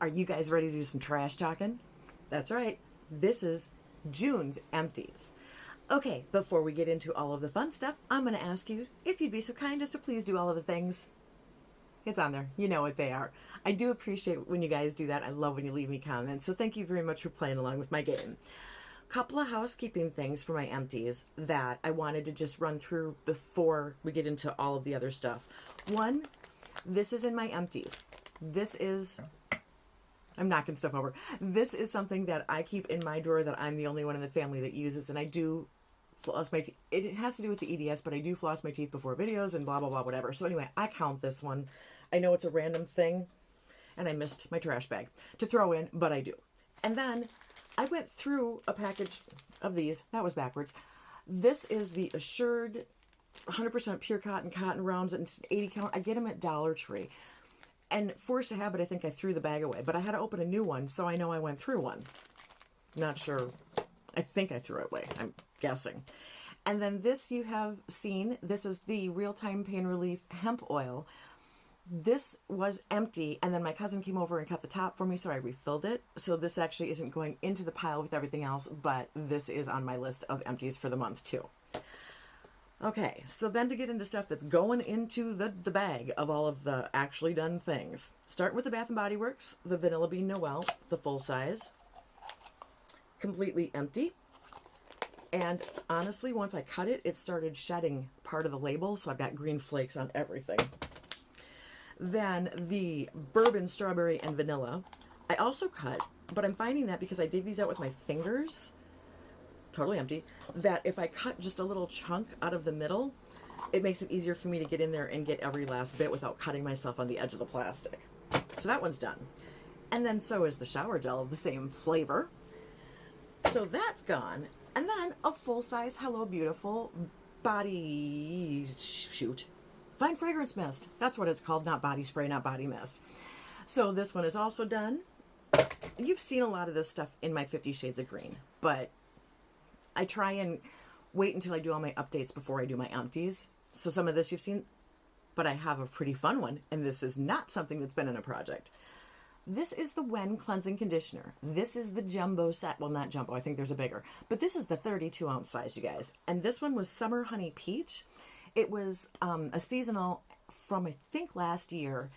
Are you guys ready to do some trash talking? That's right. This is June's Empties. Okay, before we get into all of the fun stuff, I'm going to ask you if you'd be so kind as to please do all of the things. It's on there. You know what they are. I do appreciate when you guys do that. I love when you leave me comments. So thank you very much for playing along with my game. Couple of housekeeping things for my empties that I wanted to just run through before we get into all of the other stuff. One, this is in my empties. I'm knocking stuff over. This is something that I keep in my drawer that I'm the only one in the family that uses, and I do floss my teeth. It has to do with the EDS, but I do floss my teeth before videos and blah, blah, blah, whatever. So anyway, I count this one. I know it's a random thing, and I missed my trash bag to throw in, but I do. And then I went through a package of these. That was backwards. This is the Assured 100% pure cotton rounds, and it's an 80 count. I get them at Dollar Tree. And force of habit, I think I threw the bag away. But I had to open a new one, so I know I went through one. Not sure. I think I threw it away. I'm guessing. And then this you have seen. This is the Real-Time Pain Relief Hemp Oil. This was empty, and then my cousin came over and cut the top for me, so I refilled it. So this actually isn't going into the pile with everything else, but this is on my list of empties for the month, too. Okay, so then to get into stuff that's going into the bag of all of the actually done things. Starting with the Bath & Body Works, the Vanilla Bean Noel, the full size. Completely empty. And honestly, once I cut it, it started shedding part of the label, so I've got green flakes on everything. Then the Bourbon Strawberry and Vanilla. I also cut, but I'm finding that because I dig these out with my fingers, totally empty, that if I cut just a little chunk out of the middle, it makes it easier for me to get in there and get every last bit without cutting myself on the edge of the plastic. So that one's done. And then so is the shower gel of the same flavor. So that's gone. And then a full-size Hello Beautiful body, fine fragrance mist. That's what it's called, not body spray, not body mist. So this one is also done. You've seen a lot of this stuff in my 50 Shades of Green, but I try and wait until I do all my updates before I do my empties. So some of this you've seen, but I have a pretty fun one, and this is not something that's been in a project. This is the Wen Cleansing Conditioner. This is the jumbo set. Well, not jumbo. I think there's a bigger. But this is the 32-ounce size, you guys. And this one was Summer Honey Peach. It was a seasonal from, I think, last year.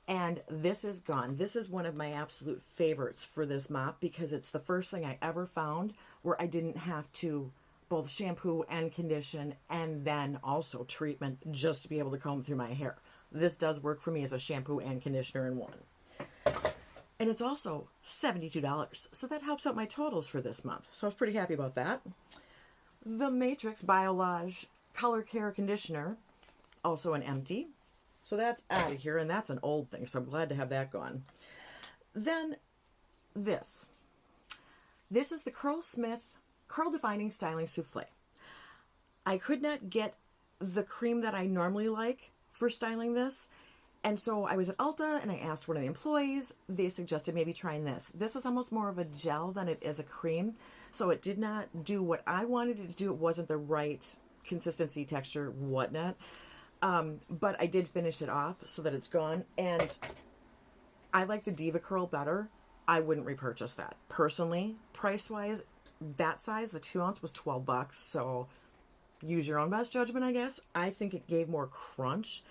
And this is gone. This is one of my absolute favorites for this mop because it's the first thing I ever found where I didn't have to both shampoo and condition and then also treatment just to be able to comb through my hair. This does work for me as a shampoo and conditioner in one. And it's also $72, so that helps out my totals for this month. So I was pretty happy about that. The Matrix Biolage Color Care Conditioner, also an empty. So that's out of here, and that's an old thing, so I'm glad to have that gone. Then this. This is the Curlsmith Curl Defining Styling Souffle. I could not get the cream that I normally like for styling this, and so I was at Ulta, and I asked one of the employees. They suggested maybe trying this. This is almost more of a gel than it is a cream, so it did not do what I wanted it to do. It wasn't the right consistency, texture, whatnot. But I did finish it off so that it's gone, and I like the Diva Curl better. I wouldn't repurchase that. Personally, price-wise, that size, the 2-ounce, was $12, so use your own best judgment, I guess. I think it gave more crunch,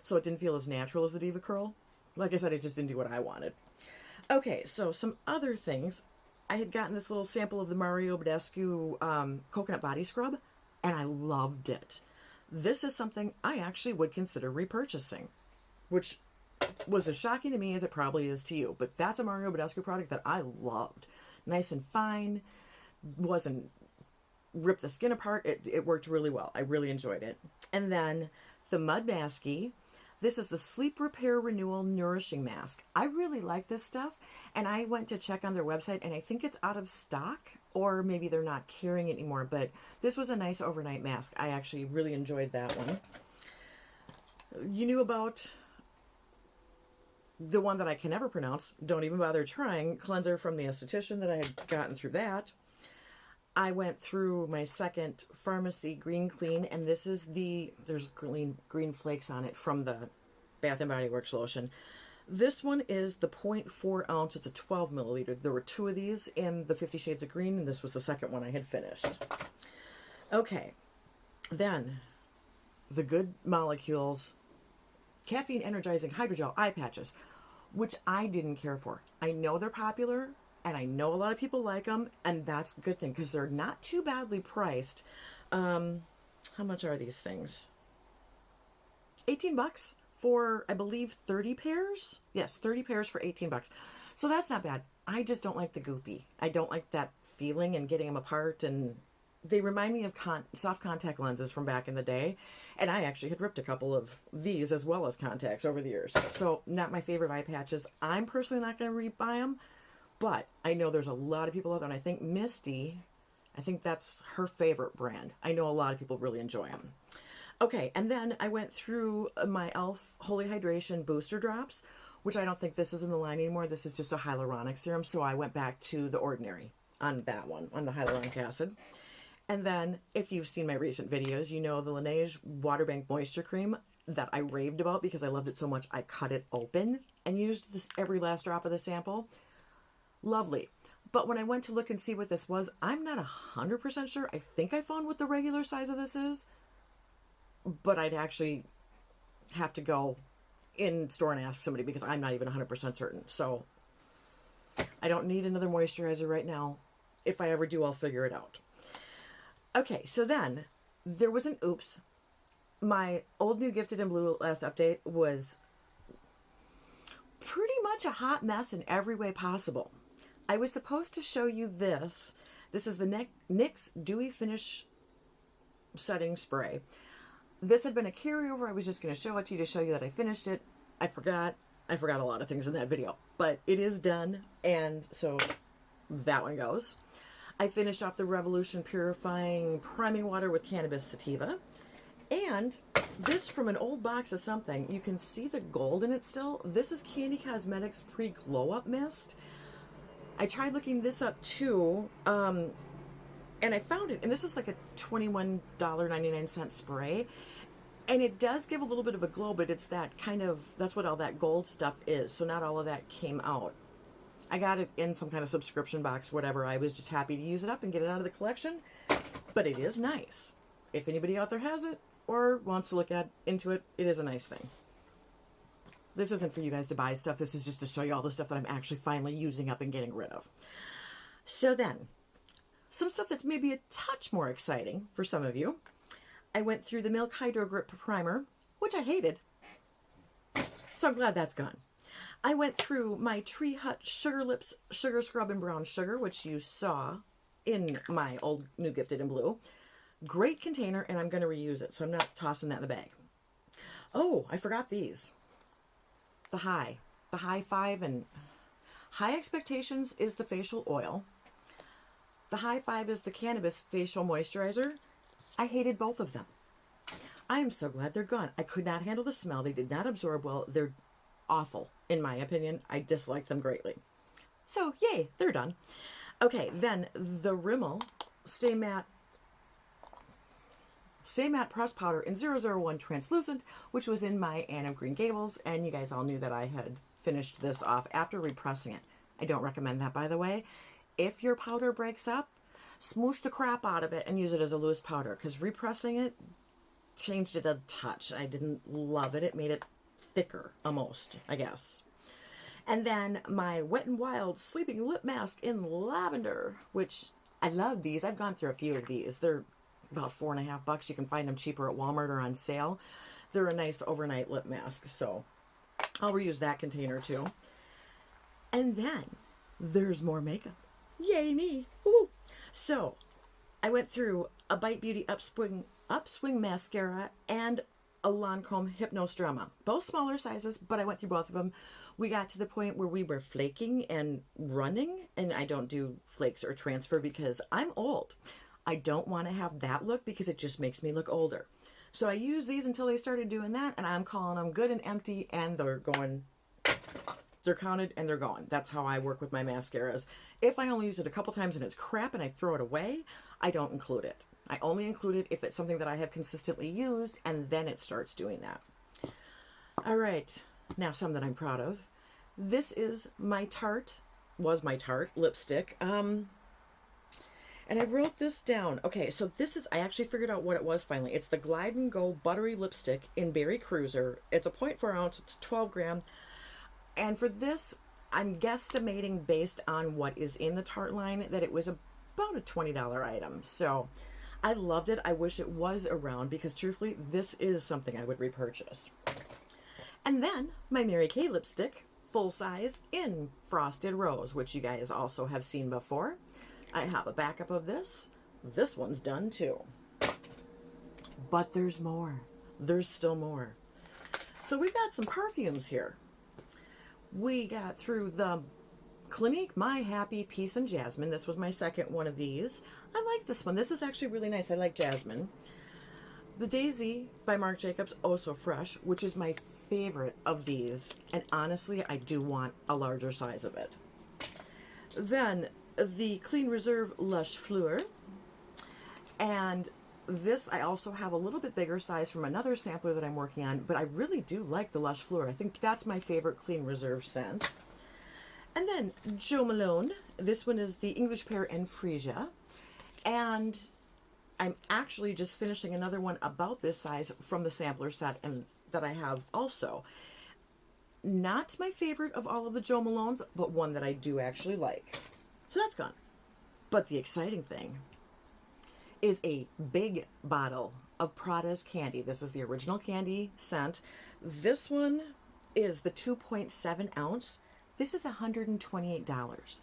so it didn't feel as natural as the Diva Curl. Like I said, it just didn't do what I wanted. Okay, so some other things. I had gotten this little sample of the Mario Badescu Coconut Body Scrub, and I loved it. This is something I actually would consider repurchasing, which was as shocking to me as it probably is to you. But that's a Mario Badescu product that I loved. Nice and fine. Wasn't rip the skin apart. It worked really well. I really enjoyed it. And then the Mud Masky. This is the Sleep Repair Renewal Nourishing Mask. I really like this stuff, and I went to check on their website, and I think it's out of stock, or maybe they're not carrying it anymore, but this was a nice overnight mask. I actually really enjoyed that one. You knew about the one that I can never pronounce, don't even bother trying, cleanser from the esthetician that I had gotten through that. I went through my second Pharmacy Green Clean, and this is there's green flakes on it from the Bath & Body Works lotion. This one is the 0.4 ounce. It's a 12 milliliter. There were two of these in the 50 Shades of Green, and this was the second one I had finished. Okay, then the Good Molecules Caffeine Energizing Hydrogel Eye Patches, which I didn't care for. I know they're popular, and I know a lot of people like them, and that's a good thing because they're not too badly priced. How much are these things? 18 bucks for, I believe, 30 pairs. Yes, 30 pairs for 18 bucks. So that's not bad. I just don't like the goopy. I don't like that feeling and getting them apart, and they remind me of soft contact lenses from back in the day. And I actually had ripped a couple of these as well as contacts over the years. So not my favorite eye patches. I'm personally not going to rebuy them, but I know there's a lot of people out there, and I think Misty, I think that's her favorite brand. I know a lot of people really enjoy them. Okay, and then I went through my e.l.f. Holy Hydration Booster Drops, which I don't think this is in the line anymore. This is just a hyaluronic serum, so I went back to the Ordinary on that one, on the hyaluronic acid. And then, if you've seen my recent videos, you know the Laneige Water Bank Moisture Cream that I raved about because I loved it so much I cut it open and used this every last drop of the sample. Lovely. But when I went to look and see what this was, I'm not 100% sure. I think I found what the regular size of this is, but I'd actually have to go in store and ask somebody because I'm not even 100% certain. So I don't need another moisturizer right now. If I ever do, I'll figure it out. Okay, so then there was an oops. My old New Gifted in Blue last update was pretty much a hot mess in every way possible. I was supposed to show you this. This is the NYX Dewy Finish Setting Spray. This had been a carryover. I was just going to show it to you to show you that I finished it. I forgot a lot of things in that video, but it is done, and so that one goes. I finished off the Revolution Purifying Priming Water with Cannabis Sativa, and this from an old box of something. You can see the gold in it still. This is Candy Cosmetics Pre-Glow Up Mist. I tried looking this up too, and I found it, and this is like a $21.99 spray, and it does give a little bit of a glow, but it's that kind of, that's what all that gold stuff is, so not all of that came out. I got it in some kind of subscription box, whatever. I was just happy to use it up and get it out of the collection, but it is nice. If anybody out there has it or wants to look into it, it is a nice thing. This isn't for you guys to buy stuff. This is just to show you all the stuff that I'm actually finally using up and getting rid of. So then, some stuff that's maybe a touch more exciting for some of you. I went through the Milk Hydro Grip Primer, which I hated. So I'm glad that's gone. I went through my Tree Hut Sugar Lips Sugar Scrub and Brown Sugar, which you saw in my old New Gifted in Blue. Great container, and I'm going to reuse it, so I'm not tossing that in the bag. Oh, I forgot these. The High 5 and High Expectations is the facial oil. The High 5 is the cannabis facial moisturizer. I hated both of them. I am so glad they're gone. I could not handle the smell. They did not absorb well. They're awful, in my opinion. I dislike them greatly. So, yay, they're done. Okay, then the Rimmel Stay Matte Press Powder in 001 Translucent, which was in my Anne of Green Gables, and you guys all knew that I had finished this off after repressing it. I don't recommend that, by the way. If your powder breaks up, smoosh the crap out of it and use it as a loose powder, because repressing it changed it a touch. I didn't love it. It made it thicker, almost, I guess. And then my Wet n Wild Sleeping Lip Mask in Lavender, which I love these. I've gone through a few of these. They're about $4.50. You can find them cheaper at Walmart or on sale. They're a nice overnight lip mask, so I'll reuse that container too. And then there's more makeup. Yay me! Woo! So I went through a Bite Beauty Upswing Mascara and a Lancome Hypnose Drama. Both smaller sizes, but I went through both of them. We got to the point where we were flaking and running, and I don't do flakes or transfer because I'm old. I don't want to have that look because it just makes me look older. So I used these until they started doing that, and I'm calling them good and empty, and they're going, they're counted and they're gone. That's how I work with my mascaras. If I only use it a couple times and it's crap and I throw it away, I don't include it. I only include it if it's something that I have consistently used, and then it starts doing that. All right, now some that I'm proud of. This is my Tarte, was my Tarte lipstick. And I wrote this down. Okay, so this is, I actually figured out what it was finally. It's the Glide and Go Buttery Lipstick in Berry Cruiser. It's a 0.4 ounce, it's 12 gram. And for this, I'm guesstimating based on what is in the Tarte line that it was about a $20 item. So I loved it. I wish it was around because truthfully, this is something I would repurchase. And then my Mary Kay lipstick, full size in Frosted Rose, which you guys also have seen before. I have a backup of this. This one's done too. But there's more. There's still more. So we've got some perfumes here. We got through the Clinique My Happy Peace and Jasmine. This was my second one of these. I like this one. This is actually really nice. I like jasmine. The Daisy by Marc Jacobs, Oh So Fresh, which is my favorite of these. And honestly, I do want a larger size of it. Then the Clean Reserve Lush Fleur. And this I also have a little bit bigger size from another sampler that I'm working on, but I really do like the Lush Fleur. I think that's my favorite Clean Reserve scent. And then Jo Malone. This one is the English Pear and Freesia. And I'm actually just finishing another one about this size from the sampler set and that I have also. Not my favorite of all of the Jo Malones, but one that I do actually like. So that's gone. But the exciting thing is a big bottle of Prada's candy. This is the original candy scent. This one is the 2.7 ounce. This is $128.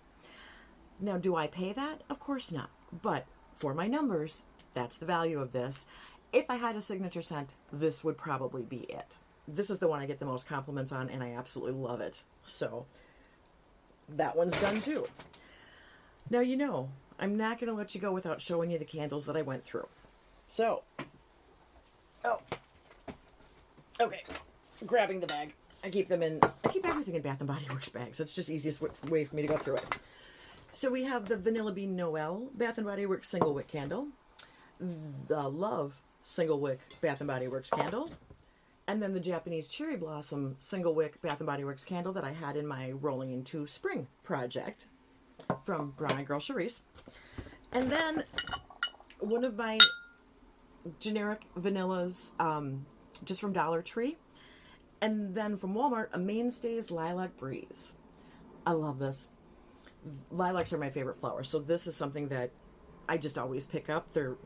Now, do I pay that? Of course not. But for my numbers, that's the value of this. If I had a signature scent, this would probably be it. This is the one I get the most compliments on, and I absolutely love it. So that one's done too. Now, you know, I'm not going to let you go without showing you the candles that I went through. So, okay, grabbing the bag. I keep everything in Bath & Body Works bags. It's just the easiest way for me to go through it. So we have the Vanilla Bean Noel Bath & Body Works Single Wick Candle, the Love Single Wick Bath & Body Works Candle, and then the Japanese Cherry Blossom Single Wick Bath & Body Works Candle that I had in my Rolling Into Spring project from Brown Eyed Girl Charisse. And then one of my generic vanillas, just from Dollar Tree. And then from Walmart, a Mainstays Lilac Breeze. I love this. Lilacs are my favorite flower, so this is something that I just always pick up. They're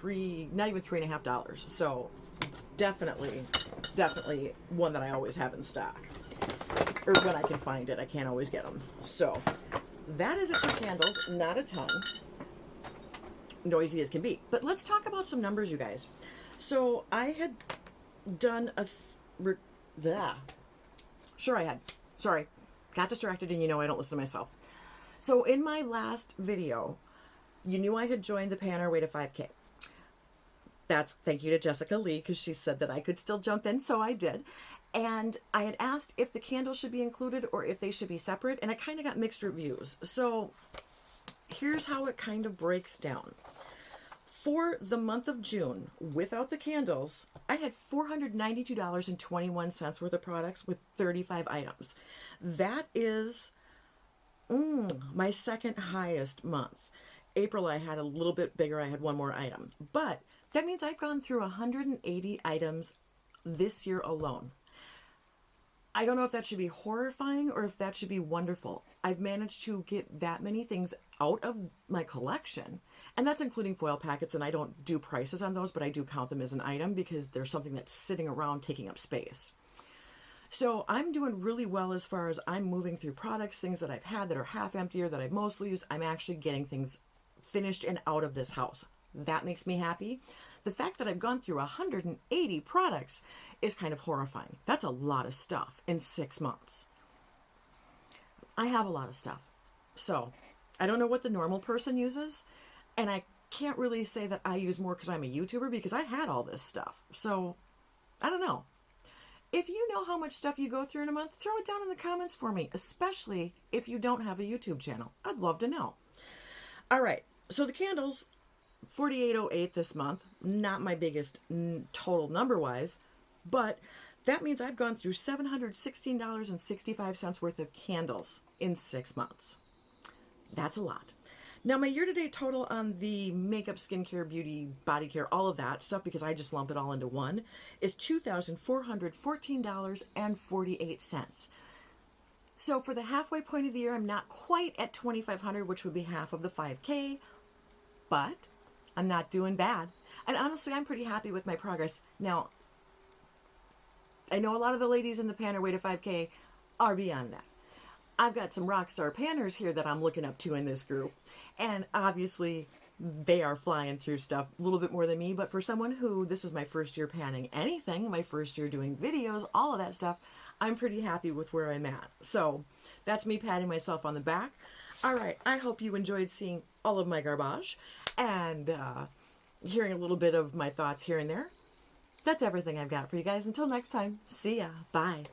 not even $3.50. So definitely one that I always have in stock. Or when I can find it, I can't always get them. So that is it for candles. Not a ton. Noisy as can be. But let's talk about some numbers, you guys. So I had done Sure I had. Sorry. Got distracted, and you know I don't listen to myself. So in my last video, you knew I had joined the Pay on Our Way to 5K. Thank you to Jessica Lee, because she said that I could still jump in, so I did. And I had asked if the candles should be included or if they should be separate, and I kind of got mixed reviews. So here's how it kind of breaks down. For the month of June, without the candles, I had $492.21 worth of products with 35 items. That is my second highest month. April, I had a little bit bigger. I had one more item. But that means I've gone through 180 items this year alone. I don't know if that should be horrifying or if that should be wonderful. I've managed to get that many things out of my collection. And that's including foil packets, and I don't do prices on those, but I do count them as an item because there's something that's sitting around taking up space. So I'm doing really well as far as I'm moving through products, things that I've had that are half empty or that I've mostly used. I'm actually getting things finished and out of this house. That makes me happy. The fact that I've gone through 180 products is kind of horrifying. That's a lot of stuff in 6 months. I have a lot of stuff. So I don't know what the normal person uses. And I can't really say that I use more because I'm a YouTuber, because I had all this stuff. So I don't know. If you know how much stuff you go through in a month, throw it down in the comments for me, especially if you don't have a YouTube channel. I'd love to know. All right. So the candles, $48.08 this month. Not my biggest total number-wise, but That means I've gone through $716.65 worth of candles in 6 months. That's a lot. Now, my year-to-date total on the makeup, skincare, beauty, body care, all of that stuff, because I just lump it all into one, is $2,414.48. So for the halfway point of the year, I'm not quite at 2,500, which would be half of the 5K, but I'm not doing bad. And honestly, I'm pretty happy with my progress. Now, I know a lot of the ladies in the Panner Way to 5K are beyond that. I've got some rock star panners here that I'm looking up to in this group. And obviously, they are flying through stuff a little bit more than me. But for someone who, this is my first year panning anything, my first year doing videos, all of that stuff, I'm pretty happy with where I'm at. So that's me patting myself on the back. All right, I hope you enjoyed seeing all of my garbage and hearing a little bit of my thoughts here and there. That's everything I've got for you guys. Until next time, see ya. Bye.